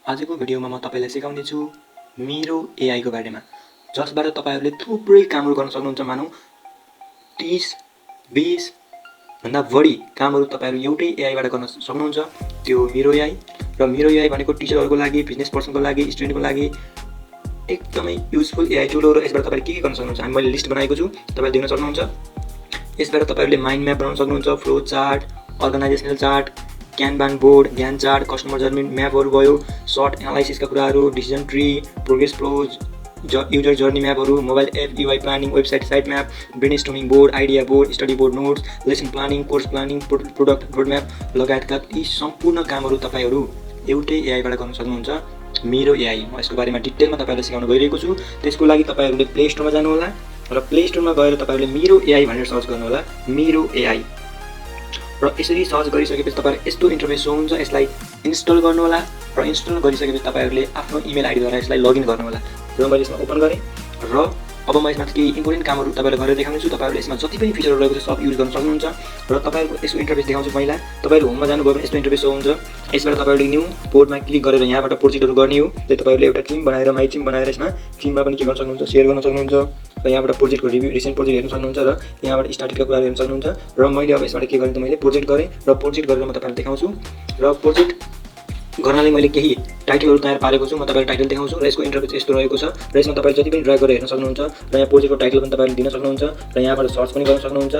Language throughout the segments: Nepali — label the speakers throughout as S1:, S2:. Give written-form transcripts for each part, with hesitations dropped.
S1: आजको भिडियोमा म तपाईलाई सिकाउने छु मिरो एआई को बारेमा, जसबाट तपाईहरुले थुप्रै कामहरु गर्न सक्नुहुन्छ। मानौ 30 20 भन्दा बढी कामहरु तपाईहरु एउटै एआई बाट गर्न सक्नुहुन्छ। त्यो मिरो एआई र मिरो एआई भनेको टिचरहरुको लागि, बिजनेस पर्सनको लागि, स्टुडेन्टको लागि एकदमै युजफुल एआई टुल हो र यसबाट तपाईले के गर्न सक्नुहुन्छ हामी मैले लिस्ट बनाएको छु, तपाईले देख्न सक्नुहुन्छ। यसबाट तपाईहरुले माइन्ड म्याप बनाउन सक्नुहुन्छ, flow chart, organizational chart, kanban board, ज्ञान चार्ट, कस्टमर जर्नी म्यापहरु भयो, सर्ट एनालाइसिसका कुराहरु, decision tree, progress flows, user journey म्यापहरु, mobile app UI planning, website site map, brainstorming board, idea board, study board notes, lesson planning, course planning, product road map लगायतका यी सम्पूर्ण कामहरु तपाईहरु एउटै एआई बाट गर्न सक्नुहुन्छ। मिरो एआई म यसको बारेमा डिटेलमा तपाईहरुलाई सिकाउन गइरहेको छु। त्यसको लागि तपाईहरुले प्ले स्टोरमा जानु होला र प्ले स्टोरमा गएर तपाईहरुले मिरो एआई भनेर सर्च गर्नु होला, मिरो एआई। र यसरी सर्च गरिसकेपछि तपाईहरु यस्तो इन्टरफेस शो हुन्छ। यसलाई इन्स्टल गर्नु होला र इन्स्टल गरिसकेपछि तपाईहरुले आफ्नो इमेल आइडी द्वारा यसलाई लगइन गर्नु होला। र मैले यसमा ओपन गरे र अब म यसमा केही इम्पोर्टेन्ट कामहरु तपाईहरुलाई गरेर देखाउँछु। तपाईहरुले यसमा जति पनि फिचरहरु रहेको छ सब युज गर्न सक्नुहुन्छ। र तपाईहरुको यसको इन्टरफेस देखाउँछु। पहिला तपाईहरु होममा जानुभयो भने यस्तो इन्टरफेस शो हुन्छ। यसबाट तपाईहरुले न्यू बोर्डमा क्लिक गरेर यहाँबाट प्रोजेक्टहरु गर्ने हो। त्यही तपाईहरुले एउटा टिम बनाएर माइ टिम बनाएर यसमा टिममा पनि के गर्न सक्नुहुन्छ, शेयर गर्न सक्नुहुन्छ। र यहाँबाट प्रोजेक्टको रिभ्यू, रिसेन्ट प्रोजेक्ट हेर्न सक्नुहुन्छ र यहाँबाट स्टार्टेडका कुरा हेर्न सक्नुहुन्छ। र मैले अब यसबाट के गरेँ त मैले प्रोजेक्ट गरेँ र प्रोजेक्ट गरेर म तपाईहरुलाई देखाउँछु। र प्रोजेक्ट गर्नलाई मैले केही टाइटलहरु तयार पारेको छु। म तपाईहरुलाई टाइटल देखाउँछु र यसको इन्टरफेस यस्तो रहेको छ। र यसमा तपाईले जति पनि ड्र्याग गरेर हेर्न सक्नुहुन्छ र यहाँ प्रोजेक्टको टाइटल पनि तपाईले दिन सक्नुहुन्छ र यहाँबाट सर्च पनि गर्न सक्नुहुन्छ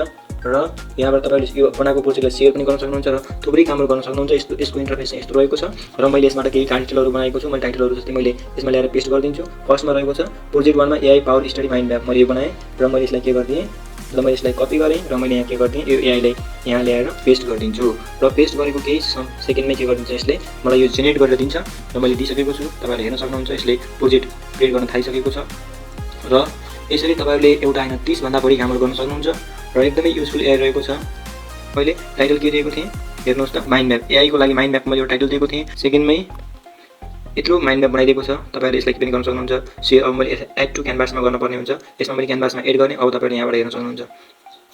S1: र यहाँबाट तपाईले यो बनाएको प्रोजेक्टलाई शेयर पनि गर्न सक्नुहुन्छ र थुप्रै कामहरु गर्न सक्नुहुन्छ। यसको इन्टरफेस चाहिँ यस्तो रहेको छ र मैले यसबाट केही टाइटलहरु बनाएको छु। मैले टाइटलहरु जस्तै मैले यसमा ल्याएर पेस्ट गरिदिन्छु। फर्स्टमा रहेको छ प्रोजेक्ट 1 मा AI power study mind map, मैले यो बनाएँ र मैले यसलाई के गर्दिए र मैले यसलाई कपी गरेँ र मैले यहाँ के गर्दिए यो एआईलाई यहाँ ल्याएर पेस्ट गरिदिन्छु। र पेस्ट गरेको केही सेकेन्डमै के गरिदिन्छ यसले मलाई यो जेनेरेट गरेर दिन्छ र मैले दिइसकेको छु। तपाईहरुले हेर्न सक्नुहुन्छ यसले प्रोजेक्ट क्रिएट गर्न थालिसकेको छ। र यसरी तपाईहरुले एउटा हैन 30 भन्दा बढी कामहरु गर्न सक्नुहुन्छ र एकदमै युजफुल एआई रहेको छ। मैले टाइटल के दिएको थिएँ हेर्नुस् त, माइन्ड म्याप। एआई को लागि माइन्ड म्याप मैले एउटा टाइटल दिएको थिएँ। सेकेन्डमै यत्रो माइन्ड म्याप बनाइदिएको छ। तपाईहरुले यसलाई के पनि गर्न सक्नुहुन्छ, शेयर। अब मैले एड टु क्यानभासमा गर्न पर्ने हुन्छ। यसमा मैले क्यानभासमा एड गर्ने। अब तपाईहरुले यहाँबाट हेर्न सक्नुहुन्छ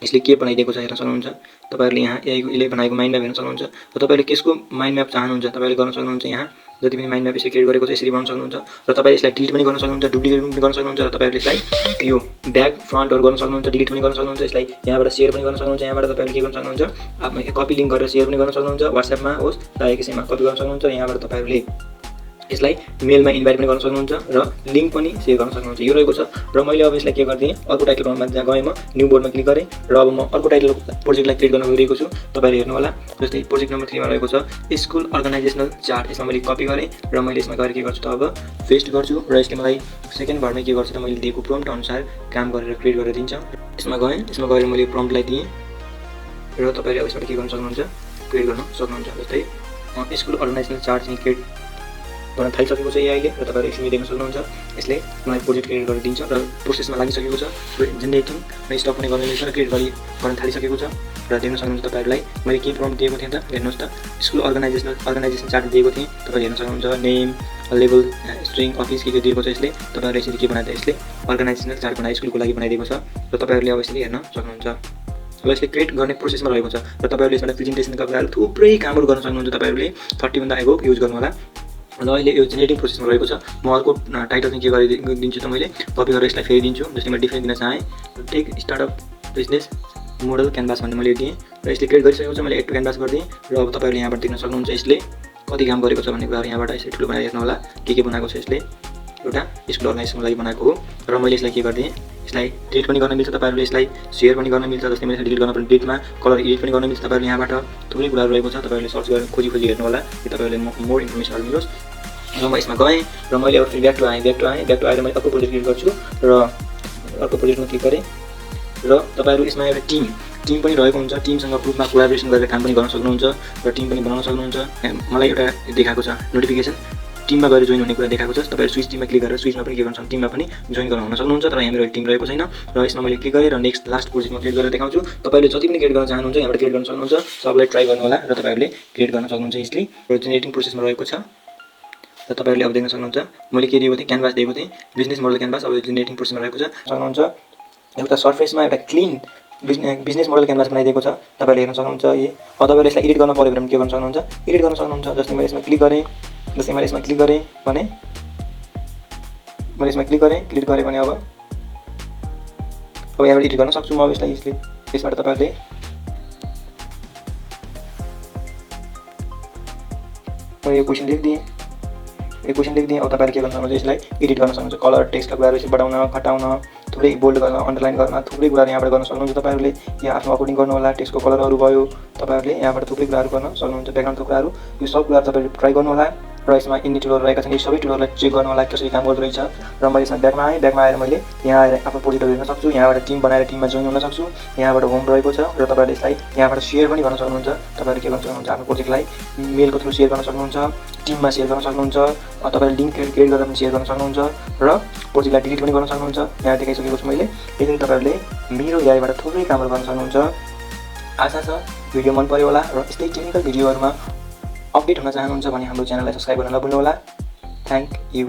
S1: यसले के बनाइदिएको छ हेर्न सक्नुहुन्छ। तपाईहरुले यहाँ एआई को ले बनाएको माइन्ड म्याप हेर्न सक्नुहुन्छ। र तपाईहरुले केसको माइन्ड म्याप चाहनुहुन्छ तपाईहरुले गर्न सक्नुहुन्छ। यहाँ जति पनि माइन्ड म्याप यसले क्रिएट गरेको छ यसरी बनाउन सक्नुहुन्छ र तपाईले यसलाई डिलिट पनि गर्न सक्नुहुन्छ, डुप्लिकेट पनि गर्न सक्नुहुन्छ र तपाईहरुले यसलाई यो ब्याक फ्रन्टहरु गर्न सक्नुहुन्छ, डिलिट पनि गर्न सक्नुहुन्छ। यसलाई यहाँबाट शेयर पनि गर्न सक्नुहुन्छ। यहाँबाट तपाईहरुले के गर्न सक्नुहुन्छ, आफ्नो कपी लिंक गरेर शेयर पनि गर्न सक्नुहुन्छ। WhatsApp-मा होस् चाहे कसैमा कपी गर्न सक्नुहुन्छ। यहाँबाट तपाईहरुले यसलाई मेलमा इन्भाइट पनि गर्न सक्नुहुन्छ र लिंक पनि शेयर गर्न सक्नुहुन्छ। यो रहेको छ। र मैले अब यसलाई के गर्दिए अर्को टाइटलमा जहाँ गएँ म न्यू बोर्डमा क्लिक गरेँ र अब म अर्को टाइटल प्रोजेक्टलाई क्रिएट गर्न गइरहेको छु। तपाईहरुले हेर्नु होला जस्तै प्रोजेक्ट नम्बर 3 मा रहेको छ स्कुल अर्गनाइजेसनल चार्ट। यसमा मैले कपी गरेँ र मैले यसमा गएर के गर्छु त अब पेस्ट गर्छु र यसले मलाई सेकेन्ड भरमा के गर्छ त मैले दिएको प्रम्प्ट अनुसार काम गरेर क्रिएट गरेर दिन्छ। यसमा गएर मैले प्रम्प्टलाई दिएँ र तपाईहरुले अब यसबाट के गर्न सक्नुहुन्छ, क्रिएट गर्न सक्नुहुन्छ। जस्तै स्कुल अर्गनाइजेसनल चार्ट चाहिँ क्रिएट गर्न थालिसकेको छ एआईले र तपाईहरुले यसले देख्न सक्नुहुन्छ। यसले मलाई प्रोजेक्ट क्रिएट गरेर दिन्छ र प्रोसेसमा लागिसकेको छ। जेनेरेटिङ र स्टप पनि गर्न मिल्छ र क्रिएट गर्न थालिसकेको छ र देख्न सक्नुहुन्छ। तपाईहरुलाई मैले के प्रम्प्ट दिएको थिएँ त हेर्नुस् त, स्कुल अर्गनाइजेसन चार्ट दिएको थिएँ। तपाईले हेर्न सक्नुहुन्छ नेम, लेभल, स्ट्रिङ, अफिस के दिएको छ यसले। तपाईहरुले यसरी के बनाइदिए यसले अर्गनाइजेसनल चार्ट बनाइ स्कुलको लागि बनाइदिएको छ र तपाईहरुले अब यसरी हेर्न सक्नुहुन्छ। अब यसले क्रिएट गर्ने प्रोसेसमा रहेको छ र तपाईहरुले यसबाट प्रेजेन्टेसनका कुराहरु थुप्रै कामहरु गर्न सक्नुहुन्छ। तपाईहरुले 30 भन्दा एबोभ युज गर्नु होला। र अहिले यो जेनेरेटिङ प्रोसेसमा रहेको छ। म अर्को टाइटल चाहिँ के गरिदिन्छु त मैले कपी गरेर यसलाई फेरि दिन्छु। जस्तै मैले डिफाइन दिन चाहे tech startup business model canvas भन्ने मैले दिएँ र यसले क्रिएट गरिसकेको छ। मैले एड टु क्यानभास गरिदिएँ र अब तपाईहरुले यहाँबाट देख्न सक्नुहुन्छ यसले कति काम गरेको छ भन्ने कुराहरु यहाँबाट यसले ठुलो बनाएर हेर्नु होला के बनाएको छ। यसले एउटा स्कुल अर्गनाइजेसनको लागि बनाएको हो र मैले यसलाई के गरिदिएँ, यसलाई डिलिट पनि गर्न मिल्छ। तपाईहरुले यसलाई शेयर पनि गर्न मिल्छ। जस्तै मैले डिलिट गर्न पर्ने डिलिटमा कलर एडिट पनि गर्न मिल्छ। तपाईहरुले यहाँबाट थुप्रै कुराहरु रहेको छ। तपाईहरुले सर्च गरेर खोजी हेर्नु होला कि तपाईहरुले मोर इन्फर्मेसनहरु मिलोस्। र म यसमा गएँ र मैले अब फेरि ब्याक टु आएर मैले अर्को प्रोजेक्ट क्रिएट गर्छु र अर्को प्रोजेक्टमा क्लिक गरेँ र तपाईहरु यसमा एउटा टिम पनि रहेको हुन्छ। टिमसँग ग्रुपमा कोलाबोरेसन गरेर काम पनि गर्न सक्नुहुन्छ र टिम पनि बनाउन सक्नुहुन्छ। मलाई एउटा देखाएको छ नोटिफिकेसन टिममा गएर जोइन हुने कुरा देखाएको छ। तपाईहरु स्विच टिममा क्लिक गरेर स्विचमा पनि के गर्न सक्नुहुन्छ, टिममा पनि जोइन गर्न सक्नुहुन्छ। तर यहाँ मेरो टिम रहेको छैन र यसमा मैले क्लिक गरेँ र नेक्स्ट लास्ट प्रोजेक्टमा क्लिक गरेर देखाउँछु। तपाईहरुले जति पनि क्रिएट गर्न चाहनुहुन्छ यहाँबाट क्रिएट गर्न सक्नुहुन्छ। सबलाई ट्राई गर्नु होला र तपाईहरुले क्रिएट गर्न सक्नुहुन्छ। यसले जेनेरेटिङ प्रोसेसमा रहेको छ र तपाईहरुले अब देख्न सक्नुहुन्छ मैले के दिएको थिएँ, क्यानभास दिएको थिएँ, बिजनेस मोडल क्यानभास। अब जेनेरेटिङ प्रोसेसमा रहेको छ सक्नुहुन्छ। एउटा सरफेसमा एउटा क्लिन बिजनेस मोडल क्यानभास बनाइदिएको छ। तपाईहरुले हेर्न सक्नुहुन्छ। अब तपाईहरुले यसलाई एडिट गर्न पर्यो भने के गर्न सक्नुहुन्छ, एडिट गर्न सक्नुहुन्छ। जस्तै मैले यसमा क्लिक गरेँ जस्तै मैले यसमा क्लिक गरेँ भने क्लिक गरेँ भने अब यहाँबाट एडिट गर्न सक्छु म। अब यसबाट तपाईँहरूले यो क्वेसन लेखिदिएँ अब तपाईँले के गर्न सक्नुहुन्छ, यसलाई एडिट गर्न सक्नुहुन्छ। कलर टेक्स्टका कुराहरू यसरी बढाउन घटाउन, थुप्रै बोल्ड गर्न अन्डरलाइन गर्न, थुप्रै कुराहरू यहाँबाट गर्न सक्नुहुन्छ तपाईँहरूले। यहाँ आफ्नो अकोर्डिङ गर्नु होला। टेक्स्टको कलरहरू भयो, तपाईँहरूले यहाँबाट थुप्रै कुराहरू गर्न सक्नुहुन्छ। ब्याकग्राउन्डको कुराहरू, यो सब कुराहरू तपाईँहरूले ट्राई गर्नु होला। र यसमा इन्डी टुलहरू रहेका छन्, यी सबै टुलहरूलाई चेक गर्नु होला कसरी काम गर्दो रहेछ। र मैले यसमा ब्याकमा आएर मैले यहाँ आएर आफ्नो प्रोजेक्टहरू हेर्न सक्छु। यहाँबाट टिम बनाएर टिममा जोइन हुन सक्छु। यहाँबाट होम रहेको छ र तपाईँहरूले यसलाई यहाँबाट सेयर पनि गर्न सक्नुहुन्छ। तपाईँहरूले के गर्न सक्नुहुन्छ, आफ्नो प्रोजेक्टलाई मेलको थ्रु सेयर गर्न सक्नुहुन्छ, टिममा सेयर गर्न सक्नुहुन्छ, तपाईँले लिङ्क क्रिएट गरेर पनि सेयर गर्न सक्नुहुन्छ र प्रोजेक्टलाई डिलिट पनि गर्न सक्नुहुन्छ। यहाँ देखाइसकेको छु मैले। यसरी तपाईँहरूले मिरो एआईबाट थुप्रै कामहरू गर्न सक्नुहुन्छ। आशा छ भिडियो मन पर्यो होला र यस्तै टेक्निकल भिडियोहरूमा अपडेट हुन चाहनुहुन्छ भने हाम्रो च्यानललाई सब्स्क्राइब गर्न नभुल्नु होला। Thank you.